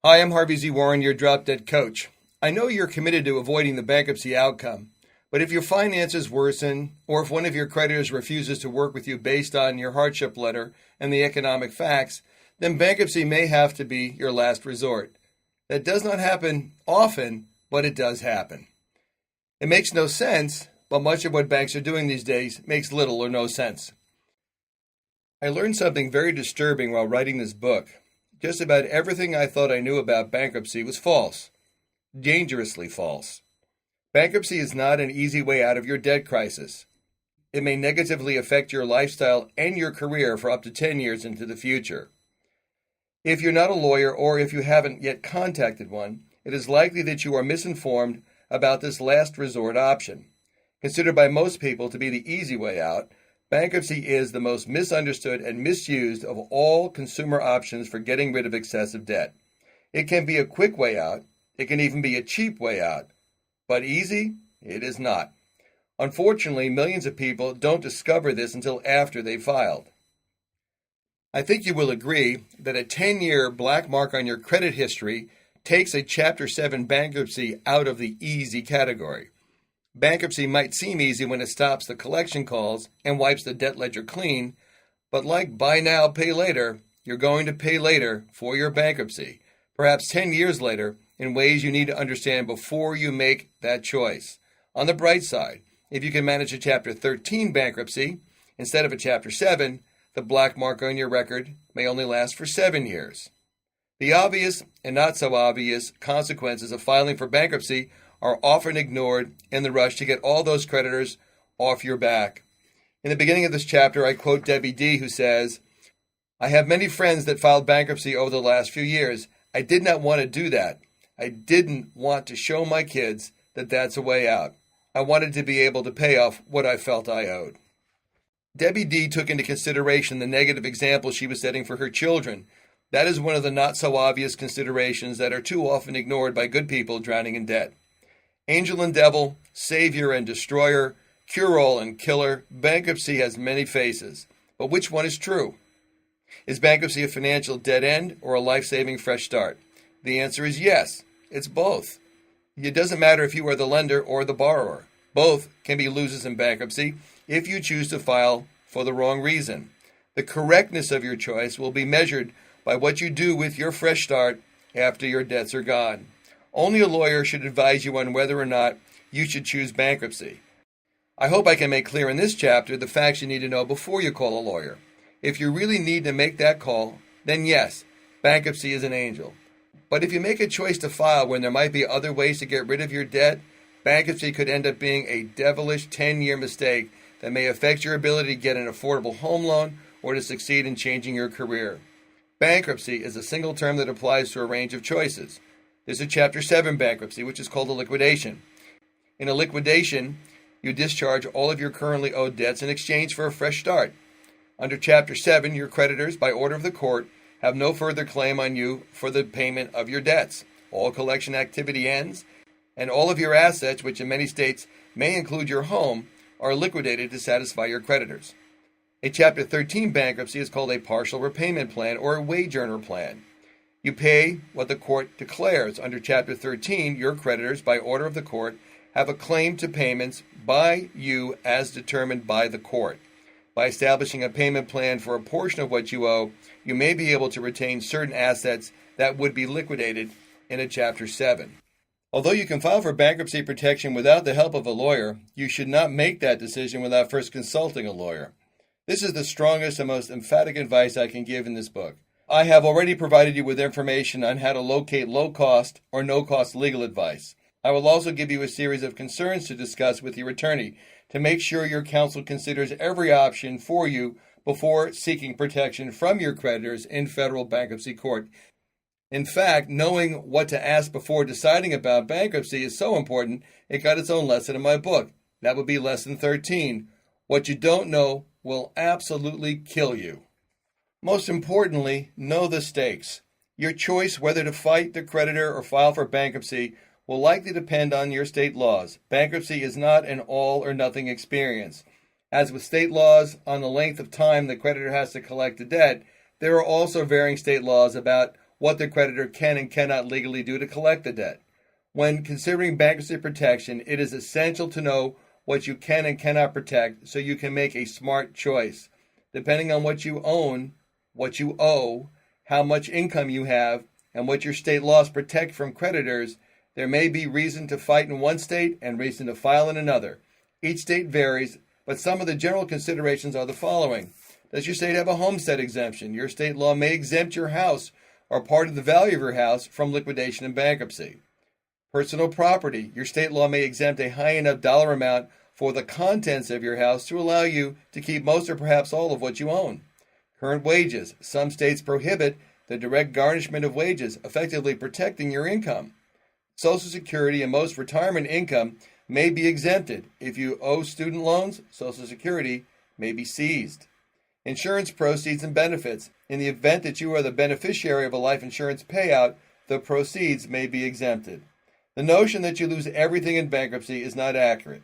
Hi, I'm Harvey Z. Warren, your drop dead coach. I know you're committed to avoiding the bankruptcy outcome, but if your finances worsen, or if one of your creditors refuses to work with you based on your hardship letter and the economic facts, then bankruptcy may have to be your last resort. That does not happen often, but it does happen. It makes no sense, but much of what banks are doing these days makes little or no sense. I learned something very disturbing while writing this book. Just about everything I thought I knew about bankruptcy was false. Dangerously false. Bankruptcy is not an easy way out of your debt crisis. It may negatively affect your lifestyle and your career for up to 10 years into the future. If you're not a lawyer or if you haven't yet contacted one, it is likely that you are misinformed about this last resort option. Considered by most people to be the easy way out, bankruptcy is the most misunderstood and misused of all consumer options for getting rid of excessive debt. It can be a quick way out. It can even be a cheap way out. But easy? It is not. Unfortunately, millions of people don't discover this until after they filed. I think you will agree that a 10-year black mark on your credit history takes a Chapter 7 bankruptcy out of the easy category. Bankruptcy might seem easy when it stops the collection calls and wipes the debt ledger clean, but like buy now, pay later, you're going to pay later for your bankruptcy, perhaps 10 years later, in ways you need to understand before you make that choice. On the bright side, if you can manage a Chapter 13 bankruptcy instead of a Chapter 7, the black mark on your record may only last for 7 years. The obvious and not so obvious consequences of filing for bankruptcy are often ignored in the rush to get all those creditors off your back. In the beginning of this chapter, I quote Debbie D., who says, "I have many friends that filed bankruptcy over the last few years. I did not want to do that. I didn't want to show my kids that that's a way out. I wanted to be able to pay off what I felt I owed." Debbie D. took into consideration the negative example she was setting for her children. That is one of the not-so-obvious considerations that are too often ignored by good people drowning in debt. Angel and devil, savior and destroyer, cure-all and killer, bankruptcy has many faces. But which one is true? Is bankruptcy a financial dead end or a life-saving fresh start? The answer is yes. It's both. It doesn't matter if you are the lender or the borrower. Both can be losers in bankruptcy if you choose to file for the wrong reason. The correctness of your choice will be measured by what you do with your fresh start after your debts are gone. Only a lawyer should advise you on whether or not you should choose bankruptcy. I hope I can make clear in this chapter the facts you need to know before you call a lawyer. If you really need to make that call, then yes, bankruptcy is an angel. But if you make a choice to file when there might be other ways to get rid of your debt, bankruptcy could end up being a devilish 10-year mistake that may affect your ability to get an affordable home loan or to succeed in changing your career. Bankruptcy is a single term that applies to a range of choices. There's a Chapter 7 bankruptcy, which is called a liquidation. In a liquidation, you discharge all of your currently owed debts in exchange for a fresh start. Under Chapter 7, your creditors, by order of the court, have no further claim on you for the payment of your debts. All collection activity ends, and all of your assets, which in many states may include your home, are liquidated to satisfy your creditors. A Chapter 13 bankruptcy is called a partial repayment plan or a wage earner plan. You pay what the court declares. Under Chapter 13, your creditors, by order of the court, have a claim to payments by you as determined by the court. By establishing a payment plan for a portion of what you owe, you may be able to retain certain assets that would be liquidated in a Chapter 7. Although you can file for bankruptcy protection without the help of a lawyer, you should not make that decision without first consulting a lawyer. This is the strongest and most emphatic advice I can give in this book. I have already provided you with information on how to locate low-cost or no-cost legal advice. I will also give you a series of concerns to discuss with your attorney to make sure your counsel considers every option for you before seeking protection from your creditors in federal bankruptcy court. In fact, knowing what to ask before deciding about bankruptcy is so important, it got its own lesson in my book. That would be Lesson 13. What you don't know will absolutely kill you. Most importantly, know the stakes. Your choice whether to fight the creditor or file for bankruptcy will likely depend on your state laws. Bankruptcy is not an all-or-nothing experience. As with state laws on the length of time the creditor has to collect the debt, there are also varying state laws about what the creditor can and cannot legally do to collect the debt. When considering bankruptcy protection, it is essential to know what you can and cannot protect so you can make a smart choice. Depending on what you own, what you owe, how much income you have, and what your state laws protect from creditors, there may be reason to fight in one state and reason to file in another. Each state varies, but some of the general considerations are the following. Does your state have a homestead exemption? Your state law may exempt your house or part of the value of your house from liquidation and bankruptcy. Personal property. Your state law may exempt a high enough dollar amount for the contents of your house to allow you to keep most or perhaps all of what you own. Current wages. Some states prohibit the direct garnishment of wages, effectively protecting your income. Social Security and most retirement income may be exempted. If you owe student loans, Social Security may be seized. Insurance proceeds and benefits. In the event that you are the beneficiary of a life insurance payout, the proceeds may be exempted. The notion that you lose everything in bankruptcy is not accurate.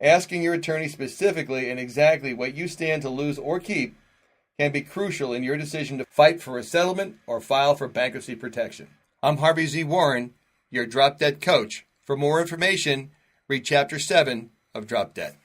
Asking your attorney specifically and exactly what you stand to lose or keep can be crucial in your decision to fight for a settlement or file for bankruptcy protection. I'm Harvey Z. Warren, your drop dead coach. For more information, read Chapter 7 of Drop Dead.